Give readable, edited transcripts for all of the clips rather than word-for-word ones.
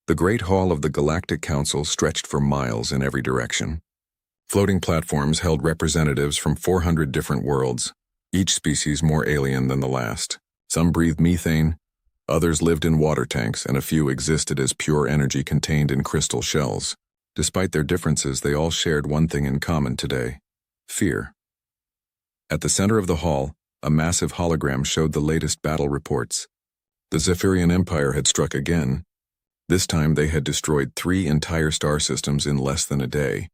The Great Hall of the Galactic Council stretched for miles in every direction. Floating platforms held representatives from 400 different worlds, each species more alien than the last. Some breathed methane, others lived in water tanks, and a few existed as pure energy contained in crystal shells. Despite their differences, they all shared one thing in common today: fear. At the center of the hall, a massive hologram showed the latest battle reports. The Zephyrian Empire had struck again. This time they had destroyed 3 entire star systems in less than a day.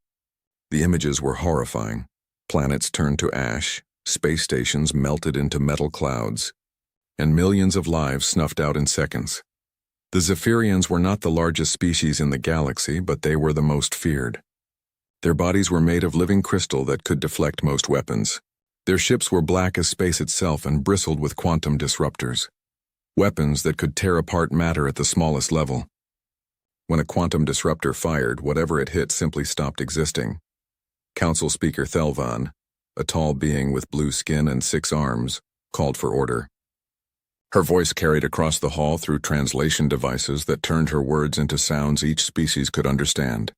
The images were horrifying. Planets turned to ash, space stations melted into metal clouds, and millions of lives snuffed out in seconds. The Zephyrians were not the largest species in the galaxy, but they were the most feared. Their bodies were made of living crystal that could deflect most weapons. Their ships were black as space itself and bristled with quantum disruptors, weapons that could tear apart matter at the smallest level. When a quantum disruptor fired, whatever it hit simply stopped existing. Council Speaker Thelvan, a tall being with blue skin and 6 arms, called for order. Her voice carried across the hall through translation devices that turned her words into sounds each species could understand.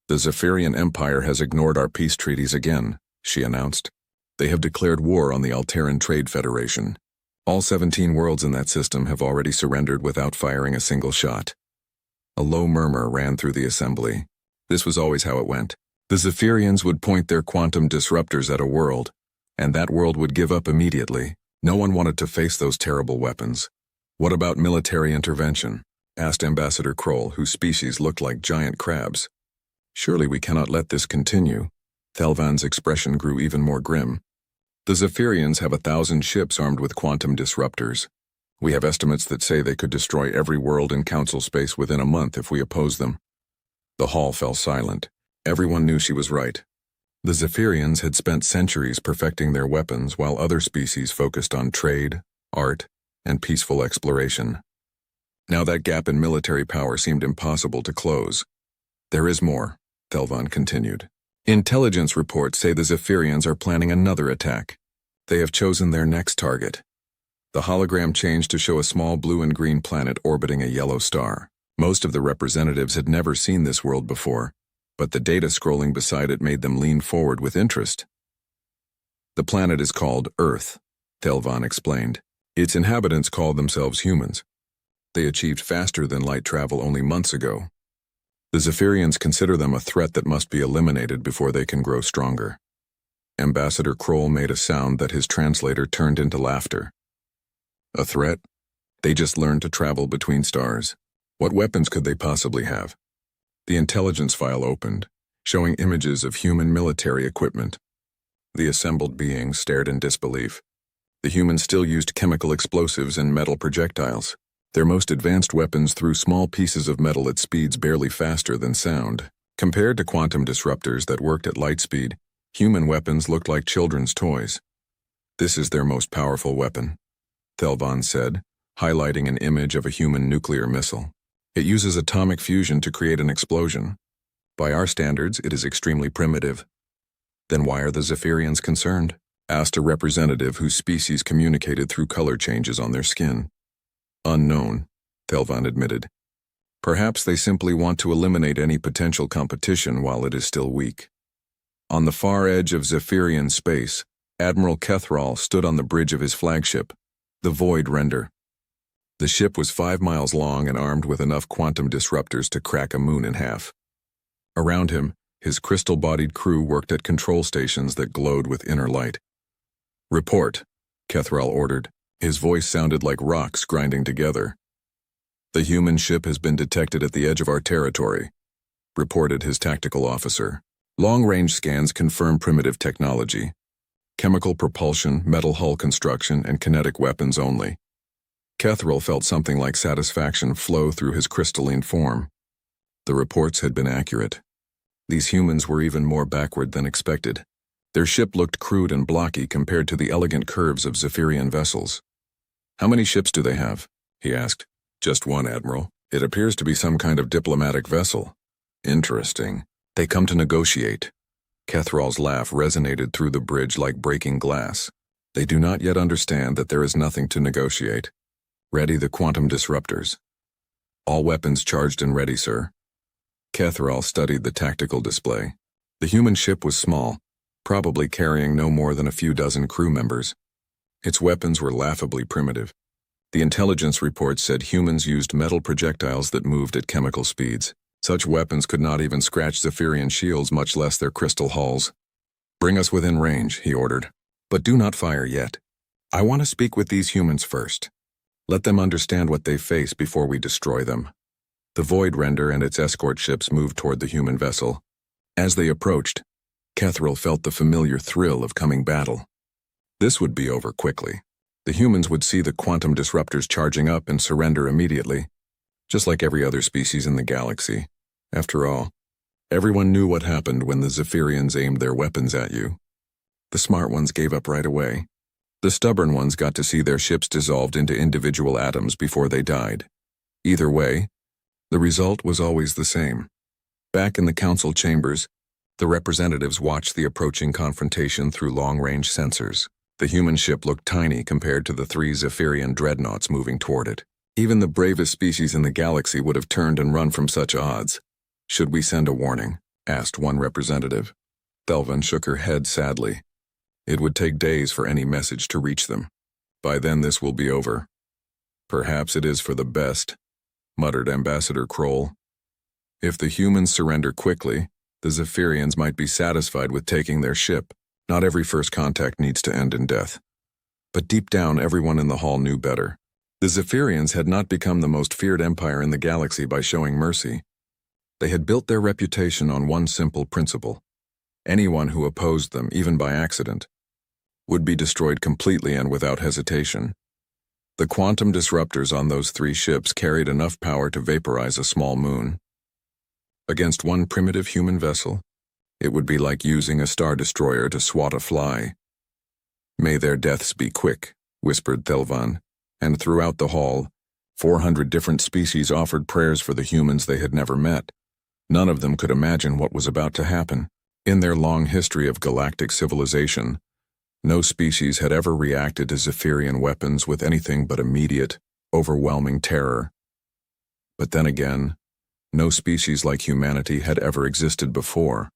"The Zephyrian Empire has ignored our peace treaties again," she announced. "They have declared war on the Alteran Trade Federation. All 17 worlds in that system have already surrendered without firing a single shot." A low murmur ran through the assembly. This was always how it went. The Zephyrians would point their quantum disruptors at a world, and that world would give up immediately. No one wanted to face those terrible weapons. "What about military intervention?" asked Ambassador Kroll, whose species looked like giant crabs. "Surely we cannot let this continue." Thelvan's expression grew even more grim. "The Zephyrians have 1,000 ships armed with quantum disruptors. We have estimates that say they could destroy every world in Council space within a month if we oppose them." The hall fell silent. Everyone knew she was right. The Zephyrians had spent centuries perfecting their weapons while other species focused on trade, art, and peaceful exploration. Now that gap in military power seemed impossible to close. "There is more," Thelvan continued. "Intelligence reports say the Zephyrians are planning another attack. They have chosen their next target." The hologram changed to show a small blue and green planet orbiting a yellow star. Most of the representatives had never seen this world before, but the data scrolling beside it made them lean forward with interest. "The planet is called Earth," Thelvan explained. "Its inhabitants call themselves humans. They achieved faster than light travel only months ago. The Zephyrians consider them a threat that must be eliminated before they can grow stronger." Ambassador Kroll made a sound that his translator turned into laughter. "A threat? They just learned to travel between stars. What weapons could they possibly have?" The intelligence file opened, showing images of human military equipment. The assembled beings stared in disbelief. The humans still used chemical explosives and metal projectiles. Their most advanced weapons threw small pieces of metal at speeds barely faster than sound. Compared to quantum disruptors that worked at light speed, human weapons looked like children's toys. "This is their most powerful weapon," Thelvan said, highlighting an image of a human nuclear missile. "It uses atomic fusion to create an explosion. By our standards, it is extremely primitive." "Then why are the Zephyrians concerned?" asked a representative whose species communicated through color changes on their skin. "Unknown," Thelvan admitted. "Perhaps they simply want to eliminate any potential competition while it is still weak." On the far edge of Zephyrian space, Admiral Kethral stood on the bridge of his flagship, the Void Render. The ship was 5 miles long and armed with enough quantum disruptors to crack a moon in half. Around him, his crystal-bodied crew worked at control stations that glowed with inner light. "Report," Kethral ordered. His voice sounded like rocks grinding together. "The human ship has been detected at the edge of our territory," reported his tactical officer. "Long-range scans confirm primitive technology. Chemical propulsion, metal hull construction, and kinetic weapons only." Kethral felt something like satisfaction flow through his crystalline form. The reports had been accurate. These humans were even more backward than expected. Their ship looked crude and blocky compared to the elegant curves of Zephyrian vessels. "How many ships do they have?" he asked. "Just one, Admiral. It appears to be some kind of diplomatic vessel." "Interesting. They come to negotiate." Kethral's laugh resonated through the bridge like breaking glass. "They do not yet understand that there is nothing to negotiate. Ready the quantum disruptors." All weapons charged and ready, sir. Kethral studied the tactical display. The human ship was small, probably carrying no more than a few dozen crew members. Its weapons were laughably primitive. The intelligence report said humans used metal projectiles that moved at chemical speeds. Such weapons could not even scratch Zephyrian shields, much less their crystal hulls. "Bring us within range," he ordered. "But do not fire yet. I want to speak with these humans first. Let them understand what they face before we destroy them." The Void Render and its escort ships moved toward the human vessel. As they approached, Kethral felt the familiar thrill of coming battle. This would be over quickly. The humans would see the quantum disruptors charging up and surrender immediately, just like every other species in the galaxy. After all, everyone knew what happened when the Zephyrians aimed their weapons at you. The smart ones gave up right away. The stubborn ones got to see their ships dissolved into individual atoms before they died. Either way, the result was always the same. Back in the council chambers, the representatives watched the approaching confrontation through long-range sensors. The human ship looked tiny compared to the 3 Zephyrian dreadnoughts moving toward it. Even the bravest species in the galaxy would have turned and run from such odds. "Should we send a warning?" asked one representative. Thelvan shook her head sadly. "It would take days for any message to reach them. By then this will be over." "Perhaps it is for the best," muttered Ambassador Kroll. "If the humans surrender quickly, the Zephyrians might be satisfied with taking their ship. Not every first contact needs to end in death." But deep down, everyone in the hall knew better. The Zephyrians had not become the most feared empire in the galaxy by showing mercy. They had built their reputation on one simple principle. Anyone who opposed them, even by accident, would be destroyed completely and without hesitation. The quantum disruptors on those 3 ships carried enough power to vaporize a small moon. Against one primitive human vessel, it would be like using a star destroyer to swat a fly. "May their deaths be quick," whispered Thelvan, and throughout the hall, 400 different species offered prayers for the humans they had never met. None of them could imagine what was about to happen. In their long history of galactic civilization, no species had ever reacted to Zephyrian weapons with anything but immediate, overwhelming terror. But then again, no species like humanity had ever existed before.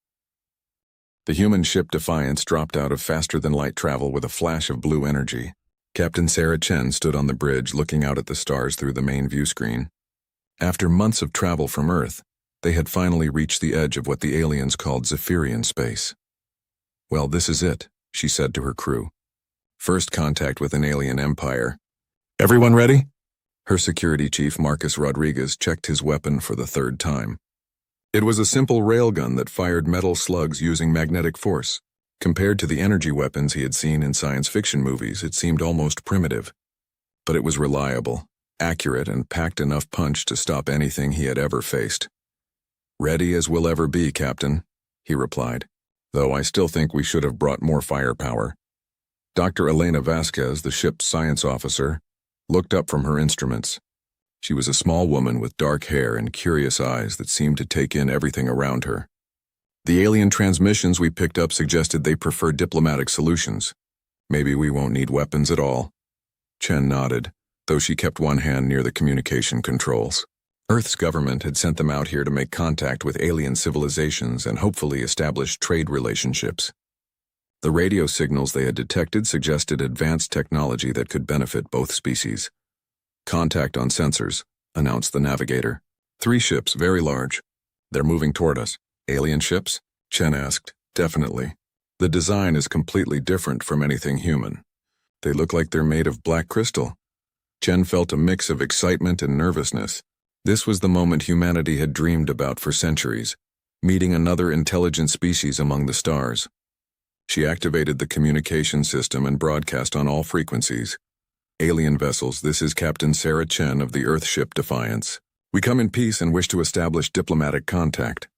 The human ship Defiance dropped out of faster-than-light travel with a flash of blue energy. Captain Sarah Chen stood on the bridge looking out at the stars through the main view screen. After months of travel from Earth, they had finally reached the edge of what the aliens called Zephyrian space. "Well, this is it," she said to her crew. "First contact with an alien empire. Everyone ready?" Her security chief, Marcus Rodriguez, checked his weapon for the 3rd time. It was a simple railgun that fired metal slugs using magnetic force. Compared to the energy weapons he had seen in science fiction movies, it seemed almost primitive. But it was reliable, accurate, and packed enough punch to stop anything he had ever faced. "Ready as we'll ever be, Captain," he replied, "though I still think we should have brought more firepower." Dr. Elena Vasquez, the ship's science officer, looked up from her instruments. She was a small woman with dark hair and curious eyes that seemed to take in everything around her. "The alien transmissions we picked up suggested they prefer diplomatic solutions. Maybe we won't need weapons at all." Chen nodded, though she kept one hand near the communication controls. Earth's government had sent them out here to make contact with alien civilizations and hopefully establish trade relationships. The radio signals they had detected suggested advanced technology that could benefit both species. "Contact on sensors," announced the navigator. 3 ships, very large. "They're moving toward us." "Alien ships?" Chen asked. "Definitely. The design is completely different from anything human. They look like they're made of black crystal." Chen felt a mix of excitement and nervousness. This was the moment humanity had dreamed about for centuries, meeting another intelligent species among the stars. She activated the communication system and broadcast on all frequencies. "Alien vessels, this is Captain Sarah Chen of the Earth ship Defiance. We come in peace and wish to establish diplomatic contact."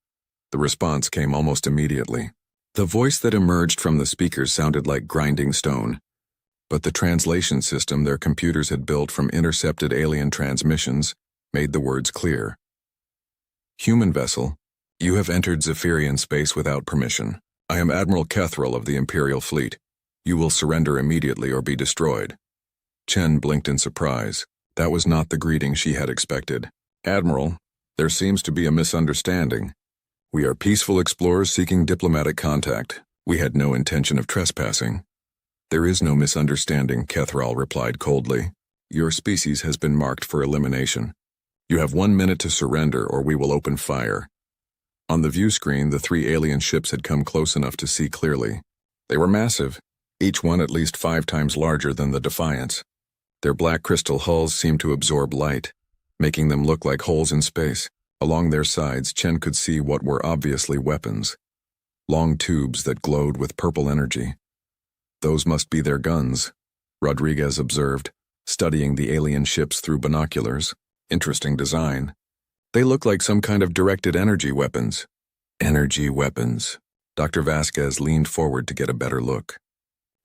The response came almost immediately. The voice that emerged from the speakers sounded like grinding stone, but the translation system their computers had built from intercepted alien transmissions made the words clear. "Human vessel, you have entered Zephyrian space without permission. I am Admiral Kethral of the Imperial Fleet. You will surrender immediately or be destroyed." Chen blinked in surprise. That was not the greeting she had expected. Admiral, there seems to be a misunderstanding. We are peaceful explorers seeking diplomatic contact. We had no intention of trespassing. There is no misunderstanding, Kethral replied coldly. Your species has been marked for elimination. You have 1 minute to surrender or we will open fire. On the view screen, the 3 alien ships had come close enough to see clearly. They were massive, each one at least 5 times larger than the Defiance. Their black crystal hulls seemed to absorb light, making them look like holes in space. Along their sides, Chen could see what were obviously weapons. Long tubes that glowed with purple energy. Those must be their guns, Rodriguez observed, studying the alien ships through binoculars. Interesting design. They look like some kind of directed energy weapons. Energy weapons. Dr. Vasquez leaned forward to get a better look.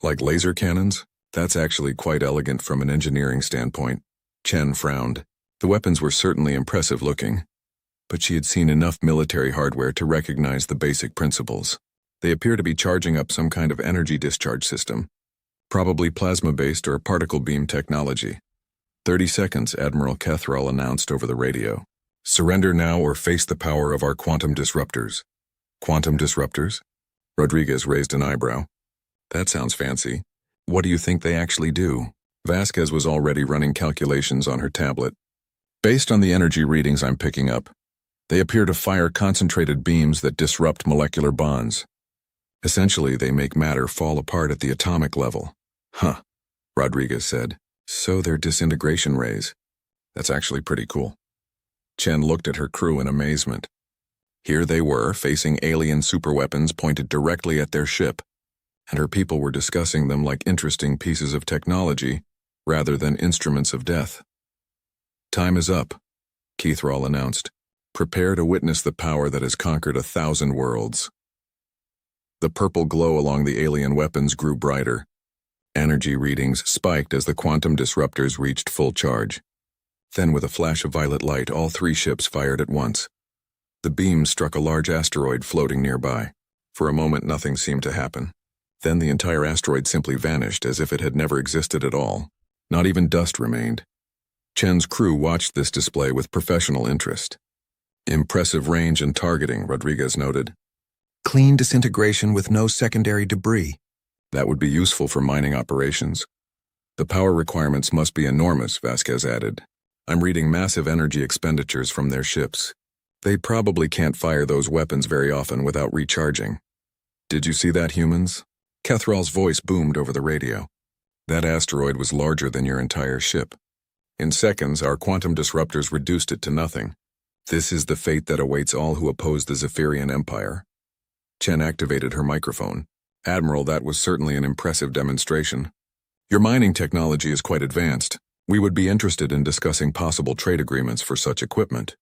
Like laser cannons? That's actually quite elegant from an engineering standpoint. Chen frowned. The weapons were certainly impressive looking, but she had seen enough military hardware to recognize the basic principles. They appear to be charging up some kind of energy discharge system, probably plasma-based or particle beam technology. 30 seconds, Admiral Kethral announced over the radio. Surrender now or face the power of our quantum disruptors. Quantum disruptors? Rodriguez raised an eyebrow. That sounds fancy. What do you think they actually do? Vasquez was already running calculations on her tablet. Based on the energy readings I'm picking up, they appear to fire concentrated beams that disrupt molecular bonds. Essentially, they make matter fall apart at the atomic level. Huh, Rodriguez said. So they're disintegration rays. That's actually pretty cool. Chen looked at her crew in amazement. Here they were, facing alien superweapons pointed directly at their ship, and her people were discussing them like interesting pieces of technology rather than instruments of death. Time is up, Kethral announced. Prepare to witness the power that has conquered 1,000 worlds. The purple glow along the alien weapons grew brighter. Energy readings spiked as the quantum disruptors reached full charge. Then, with a flash of violet light, all 3 ships fired at once. The beams struck a large asteroid floating nearby. For a moment, nothing seemed to happen. Then the entire asteroid simply vanished as if it had never existed at all. Not even dust remained. Chen's crew watched this display with professional interest. Impressive range and targeting, Rodriguez noted. Clean disintegration with no secondary debris. That would be useful for mining operations. The power requirements must be enormous, Vasquez added. I'm reading massive energy expenditures from their ships. They probably can't fire those weapons very often without recharging. Did you see that, humans? Kethral's voice boomed over the radio. That asteroid was larger than your entire ship. In seconds, our quantum disruptors reduced it to nothing. This is the fate that awaits all who oppose the Zephyrian Empire. Chen activated her microphone. Admiral, that was certainly an impressive demonstration. Your mining technology is quite advanced. We would be interested in discussing possible trade agreements for such equipment.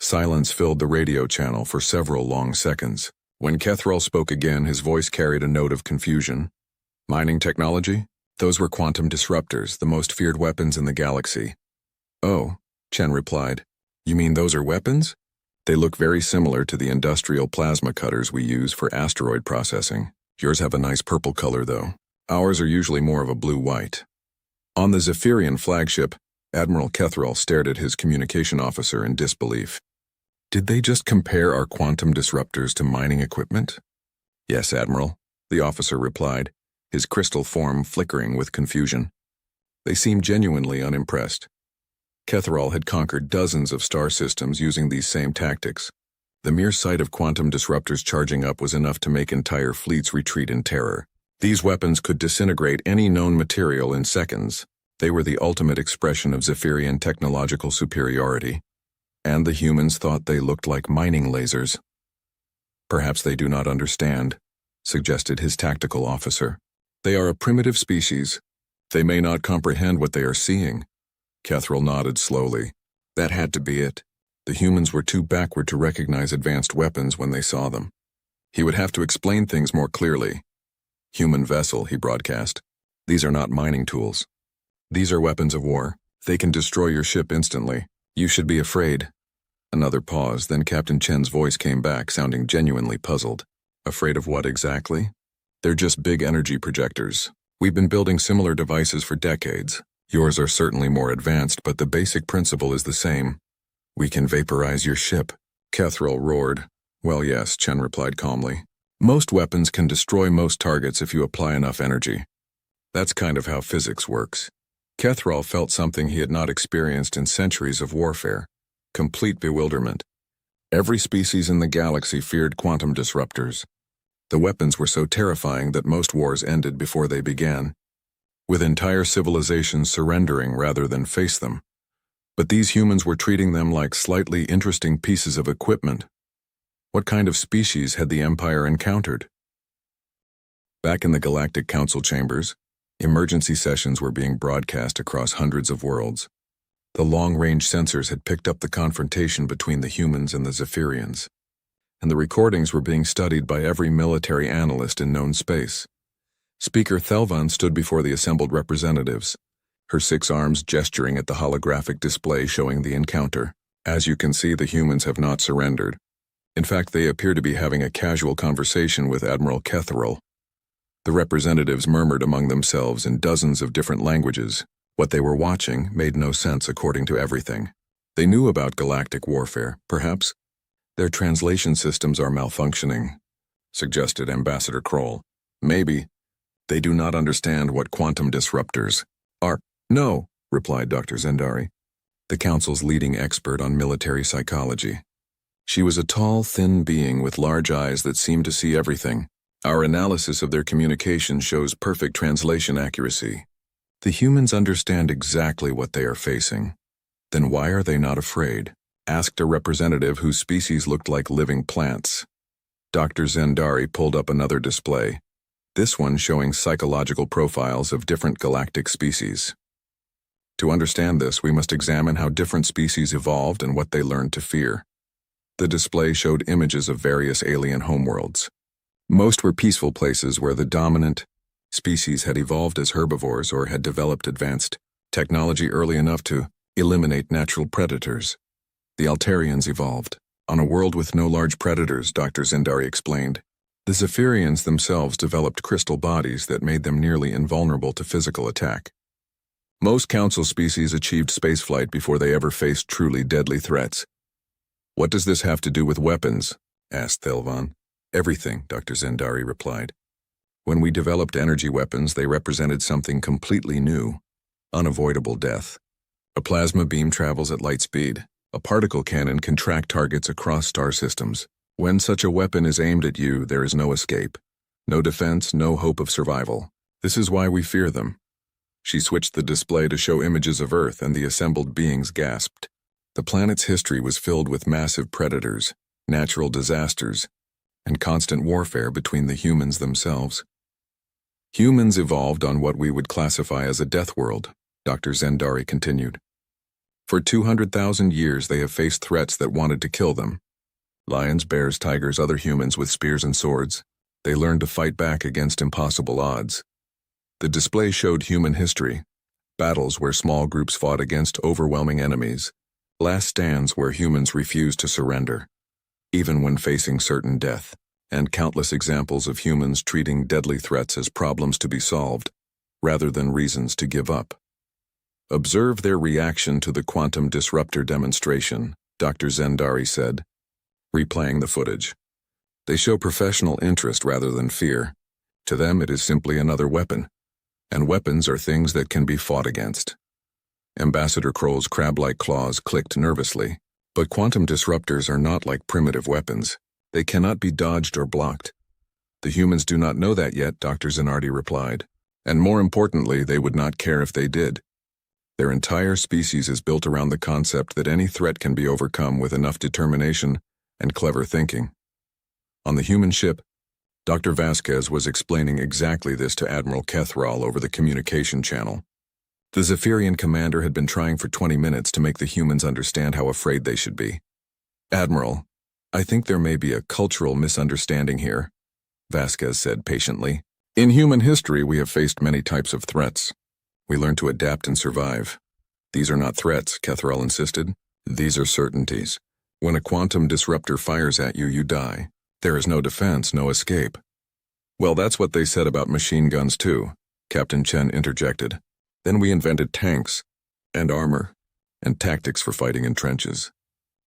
Silence filled the radio channel for several long seconds. When Kethral spoke again, his voice carried a note of confusion. Mining technology? Those were quantum disruptors, the most feared weapons in the galaxy. Oh, Chen replied. You mean those are weapons? They look very similar to the industrial plasma cutters we use for asteroid processing. Yours have a nice purple color, though. Ours are usually more of a blue-white. On the Zephyrian flagship, Admiral Kethral stared at his communication officer in disbelief. Did they just compare our quantum disruptors to mining equipment? Yes, Admiral, the officer replied, his crystal form flickering with confusion. They seemed genuinely unimpressed. Kethral had conquered dozens of star systems using these same tactics. The mere sight of quantum disruptors charging up was enough to make entire fleets retreat in terror. These weapons could disintegrate any known material in seconds. They were the ultimate expression of Zephyrian technological superiority. And the humans thought they looked like mining lasers. Perhaps they do not understand, suggested his tactical officer. They are a primitive species. They may not comprehend what they are seeing. Kethral nodded slowly. That had to be it. The humans were too backward to recognize advanced weapons when they saw them. He would have to explain things more clearly. Human vessel, he broadcast. These are not mining tools. These are weapons of war. They can destroy your ship instantly. You should be afraid. Another pause, then Captain Chen's voice came back, sounding genuinely puzzled. Afraid of what exactly? They're just big energy projectors. We've been building similar devices for decades. Yours are certainly more advanced, but the basic principle is the same. "We can vaporize your ship," Kethril roared. "Well, yes," Chen replied calmly. "Most weapons can destroy most targets if you apply enough energy. That's kind of how physics works." Kethril felt something he had not experienced in centuries of warfare: complete bewilderment. Every species in the galaxy feared quantum disruptors. The weapons were so terrifying that most wars ended before they began, with entire civilizations surrendering rather than face them. But these humans were treating them like slightly interesting pieces of equipment. What kind of species had the Empire encountered? Back in the Galactic Council chambers, emergency sessions were being broadcast across hundreds of worlds. The long-range sensors had picked up the confrontation between the humans and the Zephyrians, and the recordings were being studied by every military analyst in known space. Speaker Thelvan stood before the assembled representatives, her 6 arms gesturing at the holographic display showing the encounter. "As you can see, the humans have not surrendered. In fact, they appear to be having a casual conversation with Admiral Kethril." The representatives murmured among themselves in dozens of different languages. What they were watching made no sense according to everything. They knew about galactic warfare, perhaps. "Their translation systems are malfunctioning," suggested Ambassador Kroll. "Maybe. They do not understand what quantum disruptors are." "No," replied Dr. Zendari, the Council's leading expert on military psychology. She was a tall, thin being with large eyes that seemed to see everything. "Our analysis of their communication shows perfect translation accuracy. The humans understand exactly what they are facing. Then why are they not afraid?" asked a representative whose species looked like living plants. Dr. Zendari pulled up another display, this one showing psychological profiles of different galactic species. "To understand this, we must examine how different species evolved and what they learned to fear." The display showed images of various alien homeworlds. Most were peaceful places where the dominant species had evolved as herbivores or had developed advanced technology early enough to eliminate natural predators. The Altarians evolved on a world with no large predators, Dr. Zendari explained. The Zephyrians themselves developed crystal bodies that made them nearly invulnerable to physical attack. Most Council species achieved spaceflight before they ever faced truly deadly threats. "What does this have to do with weapons?" asked Thelvan. "Everything," Dr. Zendari replied. "When we developed energy weapons, they represented something completely new: unavoidable death. A plasma beam travels at light speed. A particle cannon can track targets across star systems. When such a weapon is aimed at you, there is no escape, no defense, no hope of survival. This is why we fear them." She switched the display to show images of Earth, and the assembled beings gasped. The planet's history was filled with massive predators, natural disasters, and constant warfare between the humans themselves. "Humans evolved on what we would classify as a death world," Dr. Zendari continued. "For 200,000 years they have faced threats that wanted to kill them. Lions, bears, tigers, other humans with spears and swords. They learned to fight back against impossible odds." The display showed human history: battles where small groups fought against overwhelming enemies, last stands where humans refused to surrender, even when facing certain death, and countless examples of humans treating deadly threats as problems to be solved, rather than reasons to give up. "Observe their reaction to the quantum disruptor demonstration," Dr. Zendari said, replaying the footage. "They show professional interest rather than fear. To them it is simply another weapon, and weapons are things that can be fought against." Ambassador Kroll's crab-like claws clicked nervously. "But quantum disruptors are not like primitive weapons. They cannot be dodged or blocked." "The humans do not know that yet," Dr. Zendari replied. "And more importantly, they would not care if they did. Their entire species is built around the concept that any threat can be overcome with enough determination and clever thinking." On the human ship, Dr. Vasquez was explaining exactly this to Admiral Kethril over the communication channel. The Zephyrian commander had been trying for 20 minutes to make the humans understand how afraid they should be. "Admiral, I think there may be a cultural misunderstanding here," Vasquez said patiently. "In human history, we have faced many types of threats. We learn to adapt and survive. These are not threats," Kethril insisted. "These are certainties. When a quantum disruptor fires at you, you die. There is no defense, no escape." "Well, that's what they said about machine guns too," Captain Chen interjected. "Then we invented tanks, and armor, and tactics for fighting in trenches.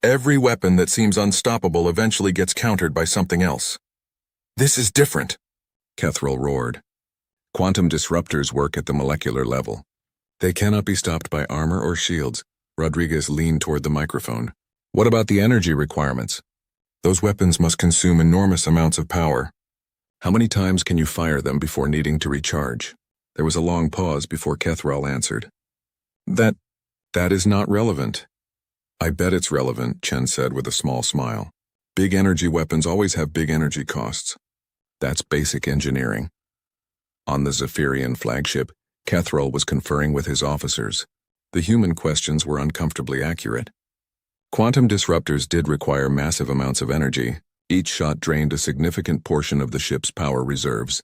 Every weapon that seems unstoppable eventually gets countered by something else. This is different, Kethril roared. Quantum disruptors work at the molecular level. They cannot be stopped by armor or shields. Rodriguez leaned toward the microphone. What about the energy requirements? Those weapons must consume enormous amounts of power. How many times can you fire them before needing to recharge? There was a long pause before Kethril answered. That is not relevant. I bet it's relevant, Chen said with a small smile. Big energy weapons always have big energy costs. That's basic engineering. On the Zephyrian flagship, Kethril was conferring with his officers. The human questions were uncomfortably accurate. Quantum disruptors did require massive amounts of energy. Each shot drained a significant portion of the ship's power reserves.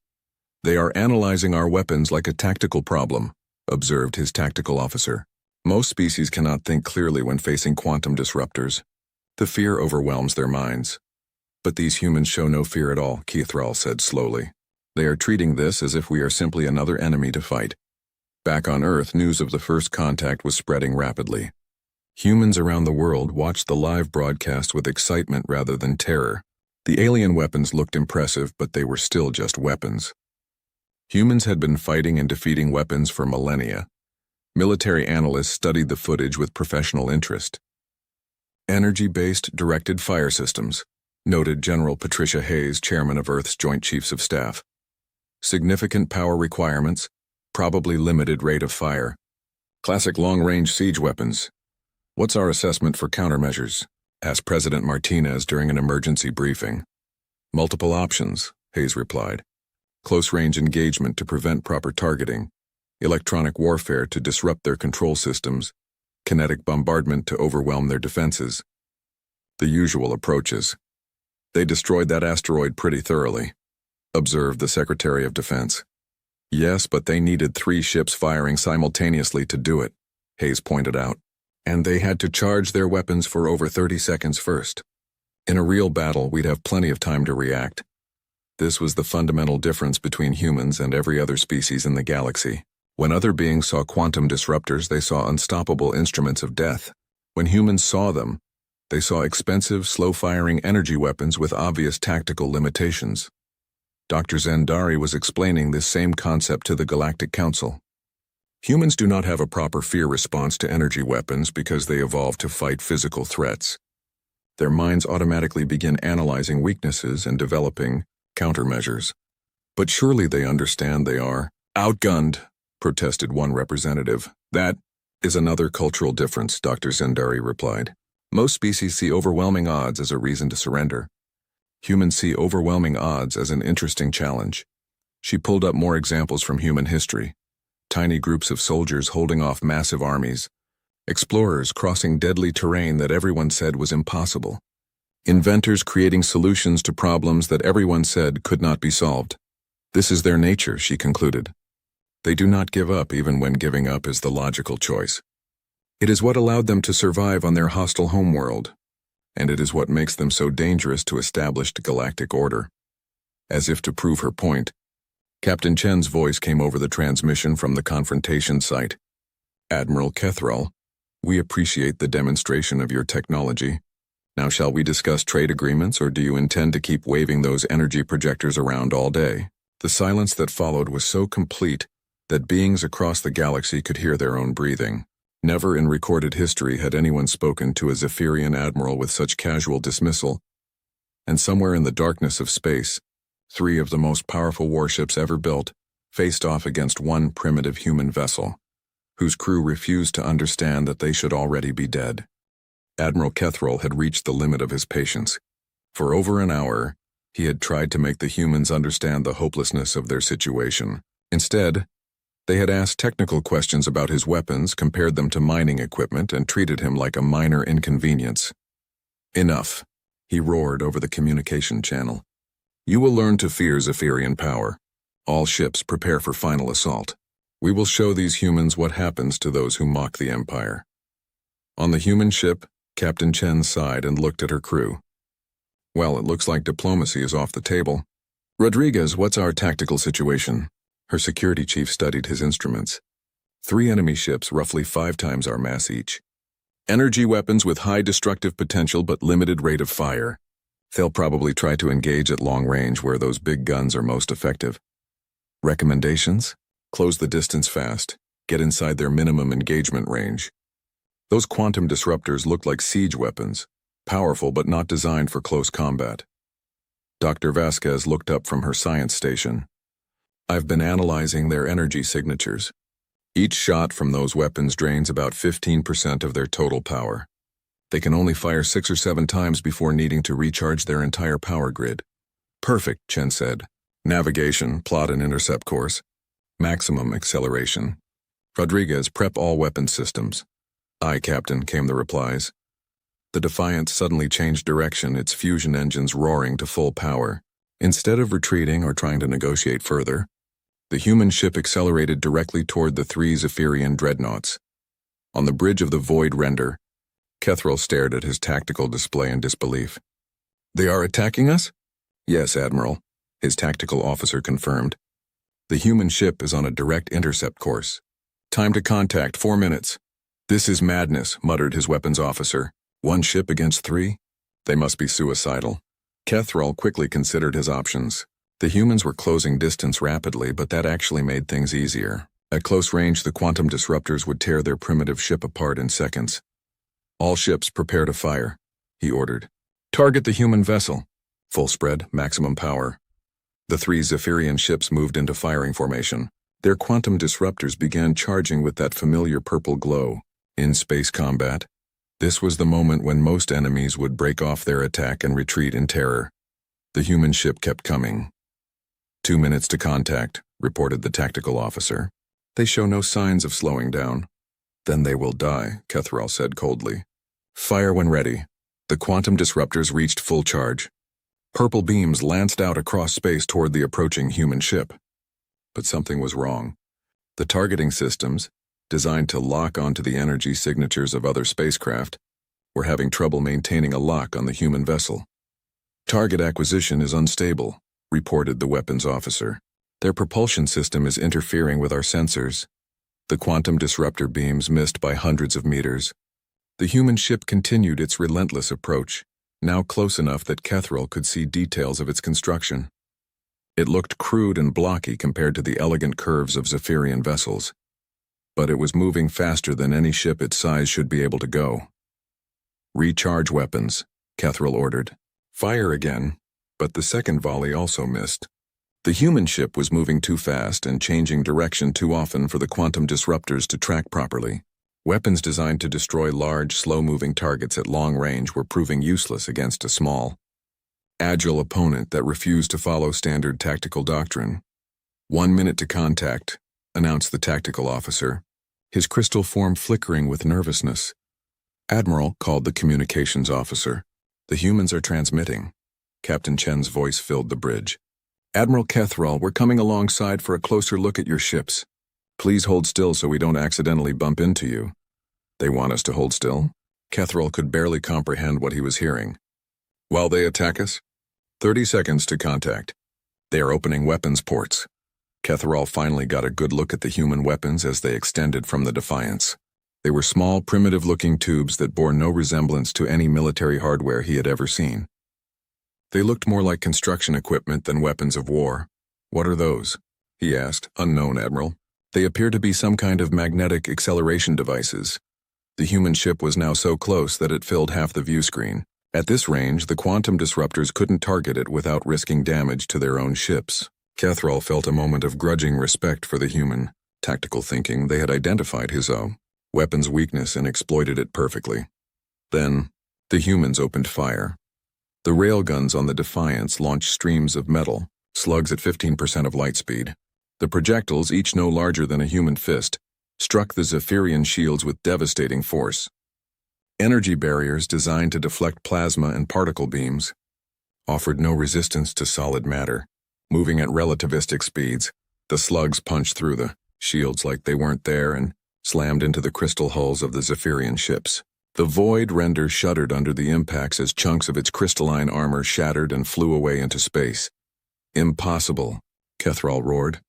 They are analyzing our weapons like a tactical problem, observed his tactical officer. Most species cannot think clearly when facing quantum disruptors. The fear overwhelms their minds. But these humans show no fear at all, Kethril said slowly. They are treating this as if we are simply another enemy to fight. Back on Earth, news of the first contact was spreading rapidly. Humans around the world watched the live broadcast with excitement rather than terror. The alien weapons looked impressive, but they were still just weapons. Humans had been fighting and defeating weapons for millennia. Military analysts studied the footage with professional interest. Energy-based directed fire systems, noted General Patricia Hayes, chairman of Earth's Joint Chiefs of Staff. Significant power requirements, probably limited rate of fire. Classic long-range siege weapons. What's our assessment for countermeasures? Asked President Martinez during an emergency briefing. Multiple options, Hayes replied. Close-range engagement to prevent proper targeting. Electronic warfare to disrupt their control systems. Kinetic bombardment to overwhelm their defenses. The usual approaches. They destroyed that asteroid pretty thoroughly, observed the Secretary of Defense. Yes, but they needed 3 ships firing simultaneously to do it, Hayes pointed out. And they had to charge their weapons for over 30 seconds first. In a real battle, we'd have plenty of time to react. This was the fundamental difference between humans and every other species in the galaxy. When other beings saw quantum disruptors, they saw unstoppable instruments of death. When humans saw them, they saw expensive, slow-firing energy weapons with obvious tactical limitations. Dr. Zendari was explaining this same concept to the Galactic Council. Humans do not have a proper fear response to energy weapons because they evolved to fight physical threats. Their minds automatically begin analyzing weaknesses and developing countermeasures. But surely they understand they are outgunned, protested one representative. That is another cultural difference, Dr. Zendari replied. Most species see overwhelming odds as a reason to surrender. Humans see overwhelming odds as an interesting challenge. She pulled up more examples from human history. Tiny groups of soldiers holding off massive armies. Explorers crossing deadly terrain that everyone said was impossible. Inventors creating solutions to problems that everyone said could not be solved. This is their nature, she concluded. They do not give up even when giving up is the logical choice. It is what allowed them to survive on their hostile homeworld, and it is what makes them so dangerous to established galactic order. As if to prove her point, Captain Chen's voice came over the transmission from the confrontation site. Admiral Kethril, we appreciate the demonstration of your technology. Now shall we discuss trade agreements, or do you intend to keep waving those energy projectors around all day? The silence that followed was so complete that beings across the galaxy could hear their own breathing. Never in recorded history had anyone spoken to a Zephyrian admiral with such casual dismissal. And somewhere in the darkness of space, 3 of the most powerful warships ever built faced off against one primitive human vessel, whose crew refused to understand that they should already be dead. Admiral Kethril had reached the limit of his patience. For over an hour, he had tried to make the humans understand the hopelessness of their situation. Instead, they had asked technical questions about his weapons, compared them to mining equipment, and treated him like a minor inconvenience. Enough, he roared over the communication channel. You will learn to fear Zephyrian power. All ships prepare for final assault. We will show these humans what happens to those who mock the Empire. On the human ship, Captain Chen sighed and looked at her crew. Well, it looks like diplomacy is off the table. Rodriguez, what's our tactical situation? Her security chief studied his instruments. 3 enemy ships, roughly 5 times our mass each. Energy weapons with high destructive potential but limited rate of fire. They'll probably try to engage at long range where those big guns are most effective. Recommendations? Close the distance fast. Get inside their minimum engagement range. Those quantum disruptors looked like siege weapons, powerful but not designed for close combat. Dr. Vasquez looked up from her science station. I've been analyzing their energy signatures. Each shot from those weapons drains about 15% of their total power. They can only fire 6 or 7 times before needing to recharge their entire power grid. Perfect, Chen said. Navigation, plot and intercept course. Maximum acceleration. Rodriguez, prep all weapon systems. Aye, Captain, came the replies. The Defiant suddenly changed direction, its fusion engines roaring to full power. Instead of retreating or trying to negotiate further, the human ship accelerated directly toward the 3 Zephyrian dreadnoughts. On the bridge of the Void Render, Kethril stared at his tactical display in disbelief. They are attacking us? Yes, Admiral, his tactical officer confirmed. The human ship is on a direct intercept course. Time to contact, 4 minutes. This is madness, muttered his weapons officer. 1 ship against 3? They must be suicidal. Kethril quickly considered his options. The humans were closing distance rapidly, but that actually made things easier. At close range, the quantum disruptors would tear their primitive ship apart in seconds. All ships prepare to fire, he ordered. Target the human vessel. Full spread, maximum power. The 3 Zephyrian ships moved into firing formation. Their quantum disruptors began charging with that familiar purple glow. In space combat, this was the moment when most enemies would break off their attack and retreat in terror. The human ship kept coming. 2 minutes to contact, reported the tactical officer. They show no signs of slowing down. Then they will die, Kethril said coldly. Fire when ready. The quantum disruptors reached full charge. Purple beams lanced out across space toward the approaching human ship. But something was wrong. The targeting systems, designed to lock onto the energy signatures of other spacecraft, were having trouble maintaining a lock on the human vessel. Target acquisition is unstable, reported the weapons officer. Their propulsion system is interfering with our sensors. The quantum disruptor beams missed by hundreds of meters. The human ship continued its relentless approach, now close enough that Kethril could see details of its construction. It looked crude and blocky compared to the elegant curves of Zephyrian vessels. But it was moving faster than any ship its size should be able to go. Recharge weapons, Kethril ordered. Fire again, but the second volley also missed. The human ship was moving too fast and changing direction too often for the quantum disruptors to track properly. Weapons designed to destroy large, slow-moving targets at long range were proving useless against a small, agile opponent that refused to follow standard tactical doctrine. 1 minute to contact, announced the tactical officer, his crystal form flickering with nervousness. Admiral, called the communications officer. The humans are transmitting. Captain Chen's voice filled the bridge. Admiral Kethril, we're coming alongside for a closer look at your ships. Please hold still so we don't accidentally bump into you. They want us to hold still? Kethril could barely comprehend what he was hearing. While they attack us? 30 seconds to contact. They are opening weapons ports. Kethril finally got a good look at the human weapons as they extended from the Defiance. They were small, primitive-looking tubes that bore no resemblance to any military hardware he had ever seen. They looked more like construction equipment than weapons of war. What are those? He asked. Unknown, Admiral. They appear to be some kind of magnetic acceleration devices. The human ship was now so close that it filled half the view screen. At this range, the quantum disruptors couldn't target it without risking damage to their own ships. Kethril felt a moment of grudging respect for the human. Tactical thinking, they had identified his weapon's weakness and exploited it perfectly. Then, the humans opened fire. The railguns on the Defiance launched streams of metal, slugs at 15% of light speed. The projectiles, each no larger than a human fist, struck the Zephyrian shields with devastating force. Energy barriers designed to deflect plasma and particle beams offered no resistance to solid matter. Moving at relativistic speeds, the slugs punched through the shields like they weren't there and slammed into the crystal hulls of the Zephyrian ships. The Void Render shuddered under the impacts as chunks of its crystalline armor shattered and flew away into space. Impossible, Kethril roared.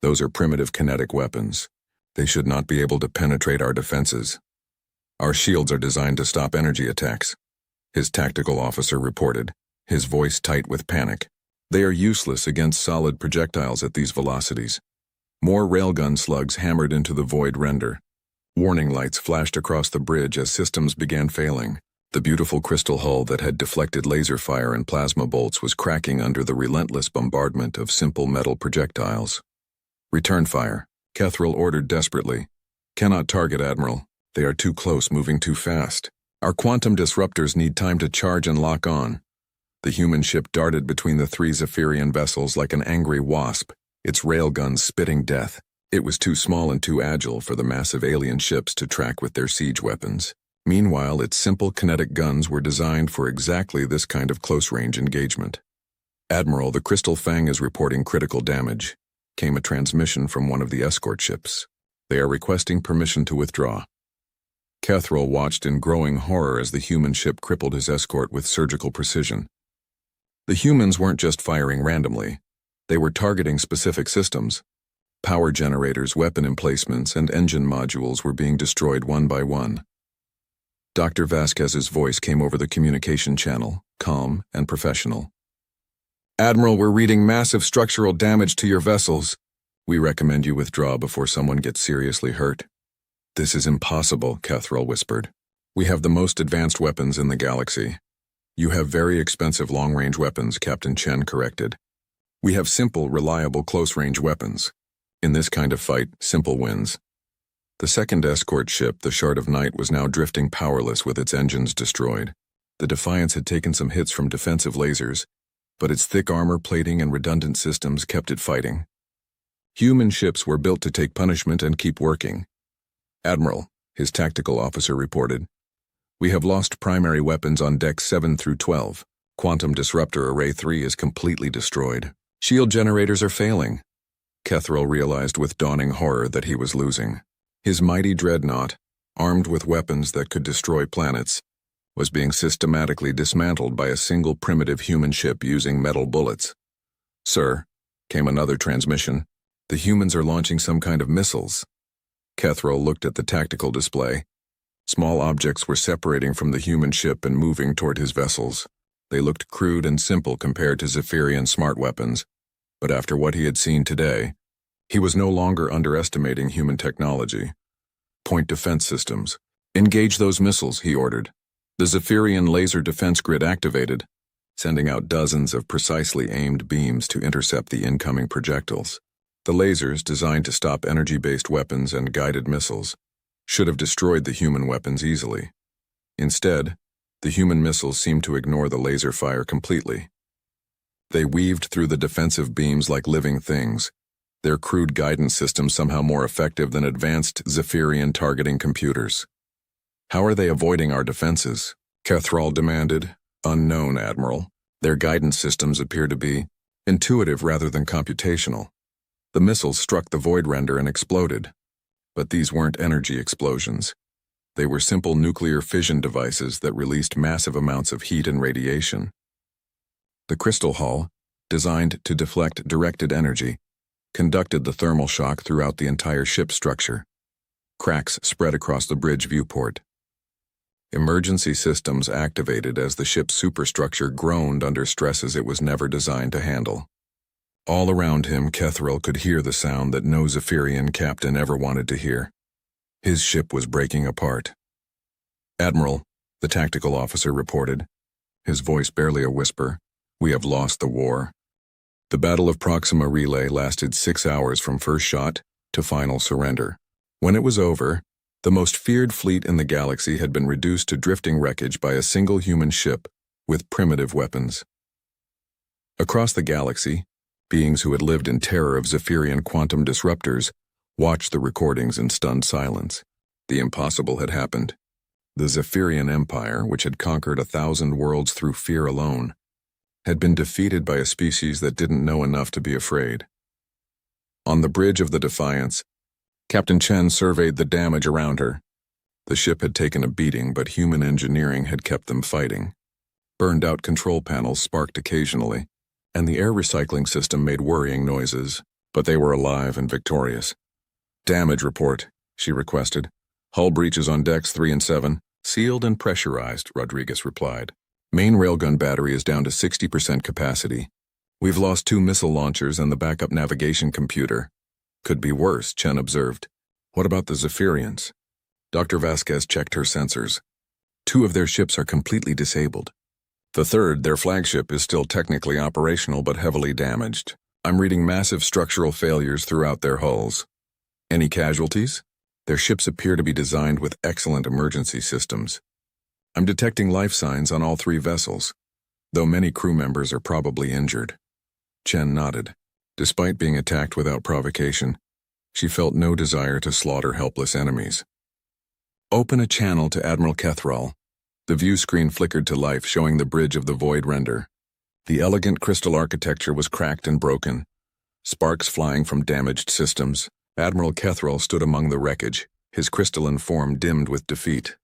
Those are primitive kinetic weapons. They should not be able to penetrate our defenses. Our shields are designed to stop energy attacks, his tactical officer reported, his voice tight with panic. They are useless against solid projectiles at these velocities. More railgun slugs hammered into the void render. Warning lights flashed across the bridge as systems began failing. The beautiful crystal hull that had deflected laser fire and plasma bolts was cracking under the relentless bombardment of simple metal projectiles. Return fire, Kethril ordered desperately. Cannot target, Admiral. They are too close, moving too fast. Our quantum disruptors need time to charge and lock on. The human ship darted between the three Zephyrian vessels like an angry wasp, its railguns spitting death. It was too small and too agile for the massive alien ships to track with their siege weapons. Meanwhile, its simple kinetic guns were designed for exactly this kind of close-range engagement. Admiral, the Crystal Fang is reporting critical damage, came a transmission from one of the escort ships. They are requesting permission to withdraw. Kethril watched in growing horror as the human ship crippled his escort with surgical precision. The humans weren't just firing randomly. They were targeting specific systems. Power generators, weapon emplacements, and engine modules were being destroyed one by one. Dr. Vasquez's voice came over the communication channel, calm and professional. Admiral, we're reading massive structural damage to your vessels. We recommend you withdraw before someone gets seriously hurt. This is impossible, Kethril whispered. We have the most advanced weapons in the galaxy. You have very expensive long-range weapons, Captain Chen corrected. We have simple, reliable close-range weapons. In this kind of fight, simple wins. The second escort ship, the Shard of Night, was now drifting powerless with its engines destroyed. The Defiance had taken some hits from defensive lasers, but its thick armor plating and redundant systems kept it fighting. Human ships were built to take punishment and keep working. Admiral, his tactical officer reported, we have lost primary weapons on decks 7 through 12. Quantum Disruptor Array 3 is completely destroyed. Shield generators are failing. Kethril realized with dawning horror that he was losing. His mighty dreadnought, armed with weapons that could destroy planets, was being systematically dismantled by a single primitive human ship using metal bullets. Sir, came another transmission. The humans are launching some kind of missiles. Kethril looked at the tactical display. Small objects were separating from the human ship and moving toward his vessels. They looked crude and simple compared to Zephyrian smart weapons, but after what he had seen today, he was no longer underestimating human technology. Point defense systems. Engage those missiles, he ordered. The Zephyrian laser defense grid activated, sending out dozens of precisely aimed beams to intercept the incoming projectiles. The lasers, designed to stop energy-based weapons and guided missiles, should have destroyed the human weapons easily. Instead, the human missiles seemed to ignore the laser fire completely. They weaved through the defensive beams like living things, their crude guidance systems somehow more effective than advanced Zephyrian targeting computers. How are they avoiding our defenses? Kethril demanded. Unknown, Admiral. Their guidance systems appear to be intuitive rather than computational. The missiles struck the void render and exploded. But these weren't energy explosions. They were simple nuclear fission devices that released massive amounts of heat and radiation. The crystal hull, designed to deflect directed energy, conducted the thermal shock throughout the entire ship structure. Cracks spread across the bridge viewport. Emergency systems activated as the ship's superstructure groaned under stresses it was never designed to handle. All around him, Kethril could hear the sound that no Zephyrian captain ever wanted to hear. His ship was breaking apart. Admiral, the tactical officer reported, his voice barely a whisper, we have lost the war. The Battle of Proxima Relay lasted 6 hours from first shot to final surrender. When it was over, the most feared fleet in the galaxy had been reduced to drifting wreckage by a single human ship with primitive weapons. Across the galaxy, beings who had lived in terror of Zephyrian quantum disruptors watched the recordings in stunned silence. The impossible had happened. The Zephyrian Empire, which had conquered 1,000 worlds through fear alone, had been defeated by a species that didn't know enough to be afraid. On the bridge of the Defiance, Captain Chen surveyed the damage around her. The ship had taken a beating, but human engineering had kept them fighting. Burned-out control panels sparked occasionally, and the air recycling system made worrying noises, but they were alive and victorious. Damage report, she requested. Hull breaches on decks 3 and 7, sealed and pressurized, Rodriguez replied. Main railgun battery is down to 60% capacity. We've lost 2 missile launchers and the backup navigation computer. Could be worse, Chen observed. What about the Zephyrians? Dr. Vasquez checked her sensors. 2 of their ships are completely disabled. The third, their flagship, is still technically operational but heavily damaged. I'm reading massive structural failures throughout their hulls. Any casualties? Their ships appear to be designed with excellent emergency systems. I'm detecting life signs on all 3 vessels, though many crew members are probably injured. Chen nodded. Despite being attacked without provocation, she felt no desire to slaughter helpless enemies. Open a channel to Admiral Kethrall. The view screen flickered to life, showing the bridge of the Void Render. The elegant crystal architecture was cracked and broken, sparks flying from damaged systems. Admiral Kethrall stood among the wreckage, his crystalline form dimmed with defeat.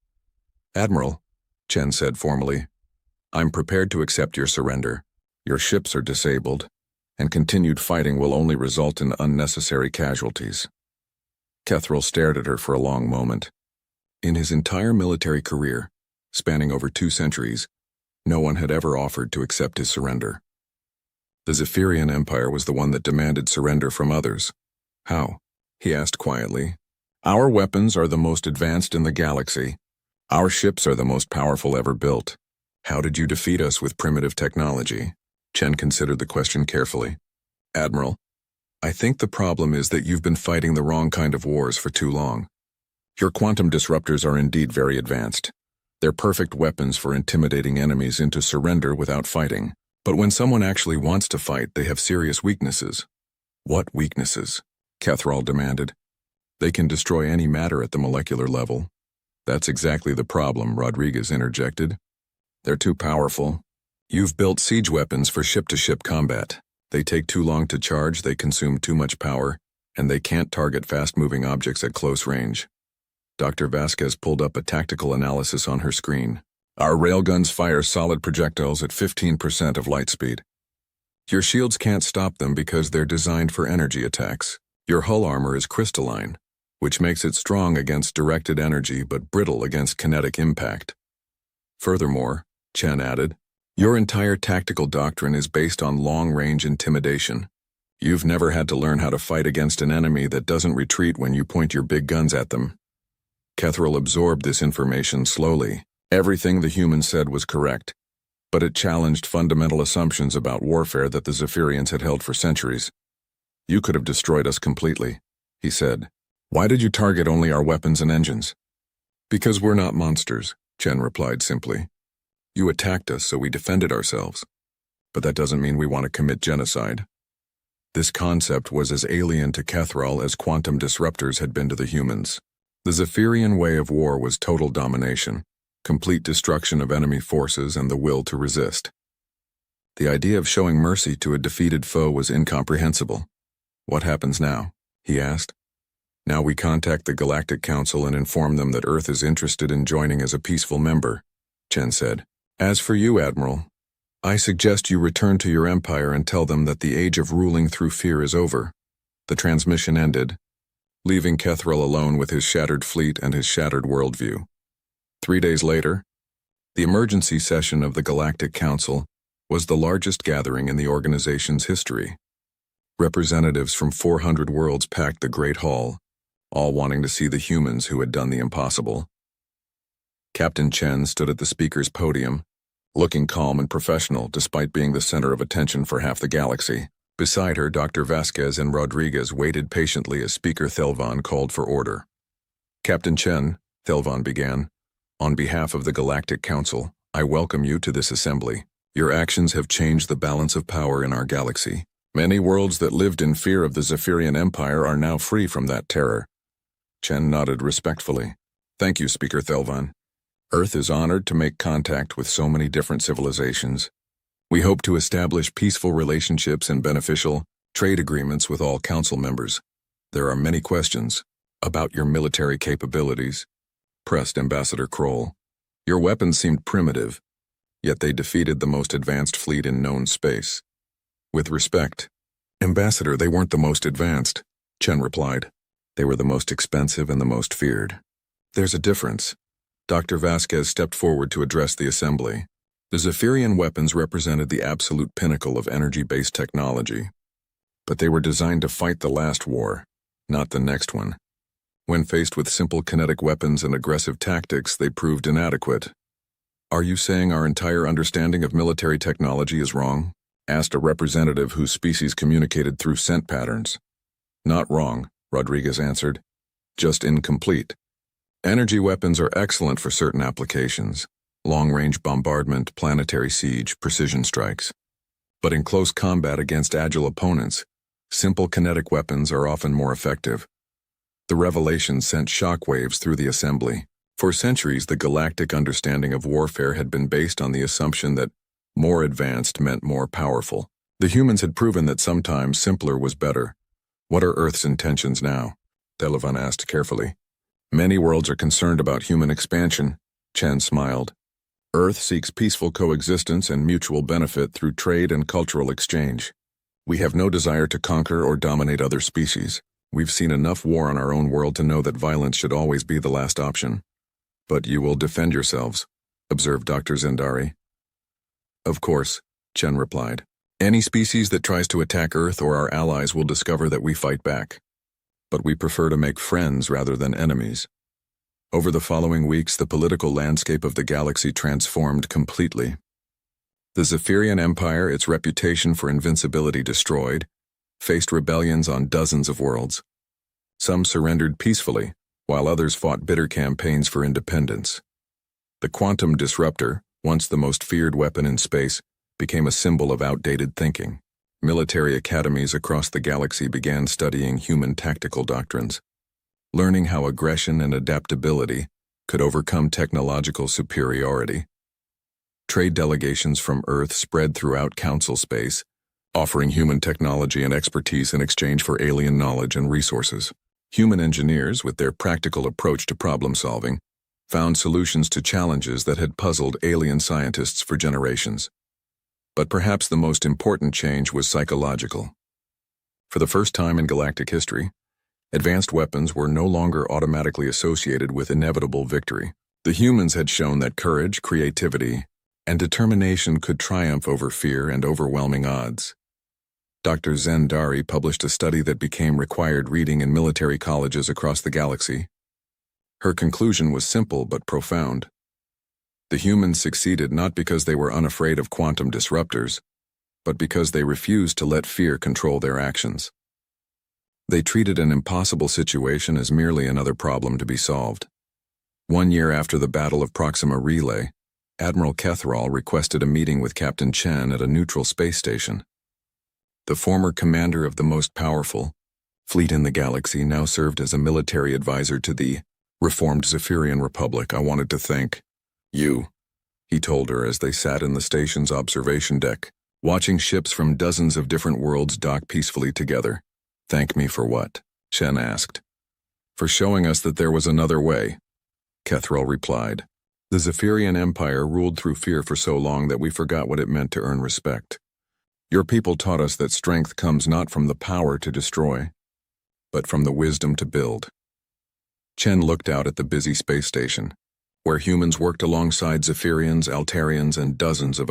Admiral, Chen said formally, I'm prepared to accept your surrender. Your ships are disabled, and continued fighting will only result in unnecessary casualties. Kethrall stared at her for a long moment. In his entire military career, spanning over 2 centuries, no one had ever offered to accept his surrender. The Zephyrian Empire was the one that demanded surrender from others. How? He asked quietly. Our weapons are the most advanced in the galaxy. Our ships are the most powerful ever built. How did you defeat us with primitive technology? Chen considered the question carefully. Admiral, I think the problem is that you've been fighting the wrong kind of wars for too long. Your quantum disruptors are indeed very advanced. They're perfect weapons for intimidating enemies into surrender without fighting. But when someone actually wants to fight, they have serious weaknesses. What weaknesses? Kethrall demanded. They can destroy any matter at the molecular level. That's exactly the problem, Rodriguez interjected. They're too powerful. You've built siege weapons for ship-to-ship combat. They take too long to charge, they consume too much power, and they can't target fast-moving objects at close range. Dr. Vasquez pulled up a tactical analysis on her screen. Our railguns fire solid projectiles at 15% of light speed. Your shields can't stop them because they're designed for energy attacks. Your hull armor is crystalline, which makes it strong against directed energy but brittle against kinetic impact. Furthermore, Chen added, your entire tactical doctrine is based on long-range intimidation. You've never had to learn how to fight against an enemy that doesn't retreat when you point your big guns at them. Kethrall absorbed this information slowly. Everything the human said was correct, but it challenged fundamental assumptions about warfare that the Zephyrians had held for centuries. You could have destroyed us completely, he said. Why did you target only our weapons and engines? Because we're not monsters, Chen replied simply. You attacked us, so we defended ourselves. But that doesn't mean we want to commit genocide. This concept was as alien to Kethrall as quantum disruptors had been to the humans. The Zephyrian way of war was total domination, complete destruction of enemy forces and the will to resist. The idea of showing mercy to a defeated foe was incomprehensible. What happens now? He asked. Now we contact the Galactic Council and inform them that Earth is interested in joining as a peaceful member, Chen said. As for you, Admiral, I suggest you return to your empire and tell them that the age of ruling through fear is over. The transmission ended, leaving Kethrall alone with his shattered fleet and his shattered worldview. 3 days later, the emergency session of the Galactic Council was the largest gathering in the organization's history. Representatives from 400 worlds packed the Great Hall, all wanting to see the humans who had done the impossible. Captain Chen stood at the speaker's podium, looking calm and professional despite being the center of attention for half the galaxy. Beside her, Dr. Vasquez and Rodriguez waited patiently as Speaker Thelvan called for order. Captain Chen, Thelvan began, on behalf of the Galactic Council, I welcome you to this assembly. Your actions have changed the balance of power in our galaxy. Many worlds that lived in fear of the Zephyrian Empire are now free from that terror. Chen nodded respectfully. Thank you, Speaker Thelvan. Earth is honored to make contact with so many different civilizations. We hope to establish peaceful relationships and beneficial trade agreements with all council members. There are many questions about your military capabilities, pressed Ambassador Kroll. Your weapons seemed primitive, yet they defeated the most advanced fleet in known space. With respect, Ambassador, they weren't the most advanced, Chen replied. They were the most expensive and the most feared. There's a difference. Dr. Vasquez stepped forward to address the assembly. The Zephyrian weapons represented the absolute pinnacle of energy-based technology. But they were designed to fight the last war, not the next one. When faced with simple kinetic weapons and aggressive tactics, they proved inadequate. "Are you saying our entire understanding of military technology is wrong?" asked a representative whose species communicated through scent patterns. "Not wrong," Rodriguez answered. "Just incomplete. Energy weapons are excellent for certain applications: long-range bombardment, planetary siege, precision strikes. But in close combat against agile opponents, simple kinetic weapons are often more effective." The revelation sent shockwaves through the assembly. For centuries, the galactic understanding of warfare had been based on the assumption that more advanced meant more powerful. The humans had proven that sometimes simpler was better. "What are Earth's intentions now?" Delavan asked carefully. "Many worlds are concerned about human expansion," Chen smiled. "Earth seeks peaceful coexistence and mutual benefit through trade and cultural exchange. We have no desire to conquer or dominate other species. We've seen enough war on our own world to know that violence should always be the last option." "But you will defend yourselves," observed Dr. Zendari. "Of course," Chen replied. "Any species that tries to attack Earth or our allies will discover that we fight back. But we prefer to make friends rather than enemies." Over the following weeks, the political landscape of the galaxy transformed completely. The Zephyrian Empire, its reputation for invincibility destroyed, faced rebellions on dozens of worlds. Some surrendered peacefully, while others fought bitter campaigns for independence. The quantum disruptor, once the most feared weapon in space, became a symbol of outdated thinking. Military academies across the galaxy began studying human tactical doctrines, learning how aggression and adaptability could overcome technological superiority. Trade delegations from Earth spread throughout Council space, offering human technology and expertise in exchange for alien knowledge and resources. Human engineers, with their practical approach to problem-solving, found solutions to challenges that had puzzled alien scientists for generations. But perhaps the most important change was psychological. For the first time in galactic history, advanced weapons were no longer automatically associated with inevitable victory. The humans had shown that courage, creativity, and determination could triumph over fear and overwhelming odds. Dr. Zendari published a study that became required reading in military colleges across the galaxy. Her conclusion was simple but profound. The humans succeeded not because they were unafraid of quantum disruptors, but because they refused to let fear control their actions. They treated an impossible situation as merely another problem to be solved. 1 year after the Battle of Proxima Relay, Admiral Kethrall requested a meeting with Captain Chen at a neutral space station. The former commander of the most powerful fleet in the galaxy now served as a military advisor to the reformed Zephyrian Republic. "I wanted to thank you," he told her as they sat in the station's observation deck, watching ships from dozens of different worlds dock peacefully together. "Thank me for what?" Chen asked. "For showing us that there was another way," Kethrall replied. "The Zephyrian Empire ruled through fear for so long that we forgot what it meant to earn respect. Your people taught us that strength comes not from the power to destroy, but from the wisdom to build." Chen looked out at the busy space station, where humans worked alongside Zephyrians, Altarians, and dozens of other